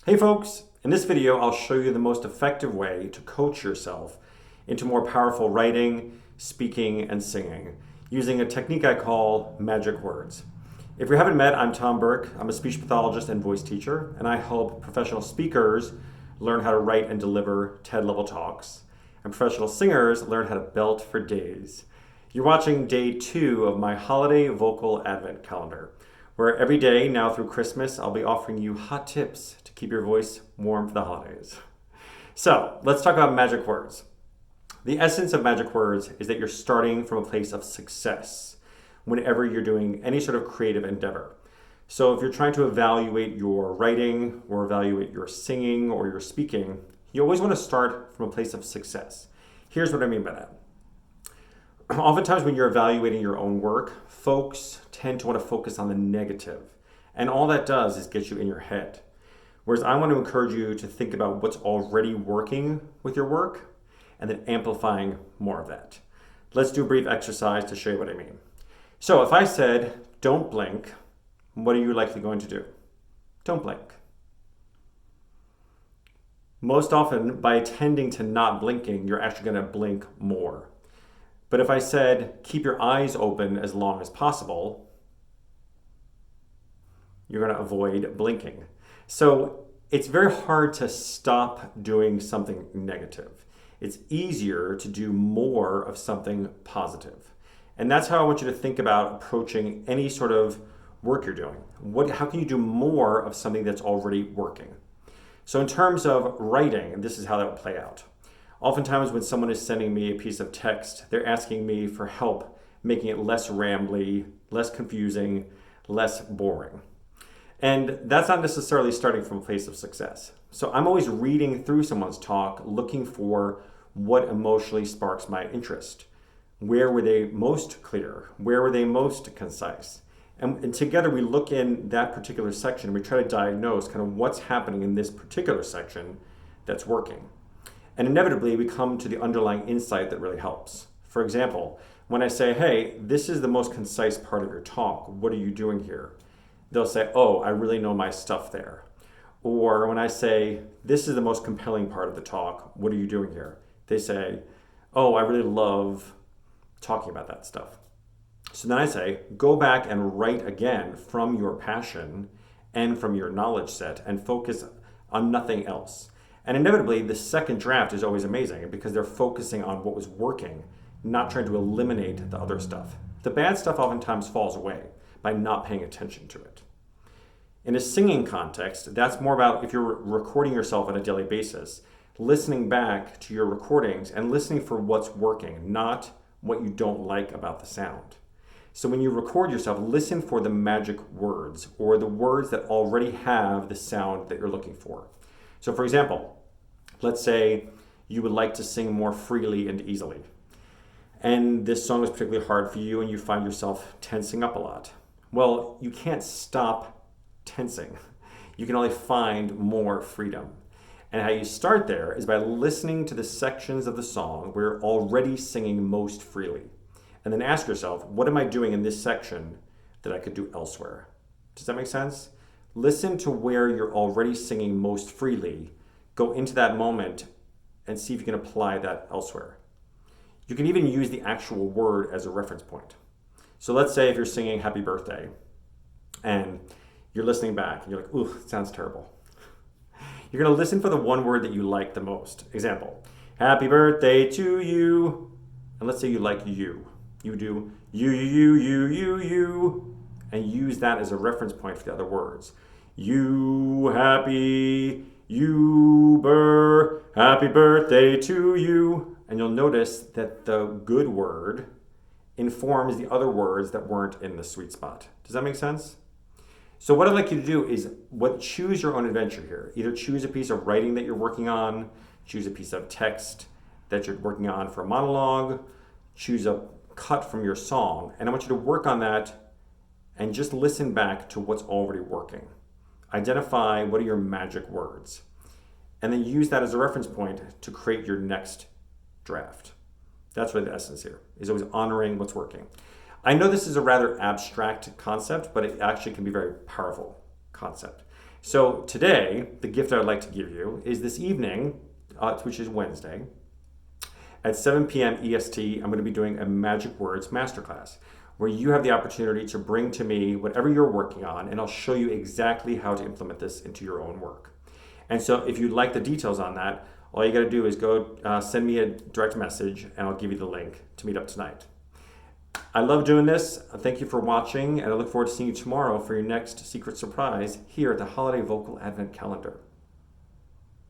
Hey folks, in this video I'll show you the most effective way to coach yourself into more powerful writing, speaking, and singing using a technique I call magic words. If you haven't met, I'm Tom Burke. I'm a speech pathologist and voice teacher, and I help professional speakers learn how to write and deliver TED-level talks, and professional singers learn how to belt for days. You're watching day 2 of my holiday vocal advent calendar, where every day now through Christmas, I'll be offering you hot tips to keep your voice warm for the holidays. So let's talk about magic words. The essence of magic words is that you're starting from a place of success whenever you're doing any sort of creative endeavor. So if you're trying to evaluate your writing or evaluate your singing or your speaking, you always want to start from a place of success. Here's what I mean by that. Oftentimes when you're evaluating your own work, folks tend to want to focus on the negative. And all that does is get you in your head. Whereas I want to encourage you to think about what's already working with your work and then amplifying more of that. Let's do a brief exercise to show you what I mean. So if I said, don't blink, what are you likely going to do? Don't blink. Most often, by tending to not blinking, you're actually going to blink more. But if I said, keep your eyes open as long as possible, you're going to avoid blinking. So it's very hard to stop doing something negative. It's easier to do more of something positive. And that's how I want you to think about approaching any sort of work you're doing. How can you do more of something that's already working? So in terms of writing, this is how that would play out. Oftentimes when someone is sending me a piece of text, they're asking me for help making it less rambly, less confusing, less boring. And that's not necessarily starting from a place of success. So I'm always reading through someone's talk, looking for what emotionally sparks my interest. Where were they most clear? Where were they most concise? And together we look in that particular section and we try to diagnose kind of what's happening in this particular section that's working. And inevitably, we come to the underlying insight that really helps. For example, when I say, hey, this is the most concise part of your talk, what are you doing here? They'll say, oh, I really know my stuff there. Or when I say, this is the most compelling part of the talk, what are you doing here? They say, oh, I really love talking about that stuff. So then I say, go back and write again from your passion and from your knowledge set and focus on nothing else. And inevitably, the second draft is always amazing because they're focusing on what was working, not trying to eliminate the other stuff. The bad stuff oftentimes falls away by not paying attention to it. In a singing context, that's more about if you're recording yourself on a daily basis, listening back to your recordings and listening for what's working, not what you don't like about the sound. So when you record yourself, listen for the magic words or the words that already have the sound that you're looking for. So for example, let's say you would like to sing more freely and easily. And this song is particularly hard for you and you find yourself tensing up a lot. Well, you can't stop tensing. You can only find more freedom. And how you start there is by listening to the sections of the song where you're already singing most freely. And then ask yourself, what am I doing in this section that I could do elsewhere? Does that make sense? Listen to where you're already singing most freely. Go into that moment and see if you can apply that elsewhere. You can even use the actual word as a reference point. So let's say if you're singing Happy Birthday and you're listening back and you're like, ooh, it sounds terrible. You're going to listen for the one word that you like the most. Example, happy birthday to you. And let's say you like you. You do you, and use that as a reference point for the other words. You happy, happy birthday to you. And you'll notice that the good word informs the other words that weren't in the sweet spot. Does that make sense? So what I'd like you to do is choose your own adventure here. Either choose a piece of writing that you're working on, choose a piece of text that you're working on for a monologue, choose a cut from your song, and I want you to work on that and just listen back to what's already working. Identify what are your magic words, and then use that as a reference point to create your next draft. That's really the essence here, is always honoring what's working. I know this is a rather abstract concept, but it actually can be a very powerful concept. So today, the gift I'd like to give you is this evening, which is Wednesday, at 7 p.m. EST, I'm going to be doing a Magic Words Masterclass where you have the opportunity to bring to me whatever you're working on, and I'll show you exactly how to implement this into your own work. And so if you'd like the details on that, all you got to do is go send me a direct message, and I'll give you the link to meet up tonight. I love doing this. Thank you for watching, and I look forward to seeing you tomorrow for your next secret surprise here at the Holiday Vocal Advent Calendar.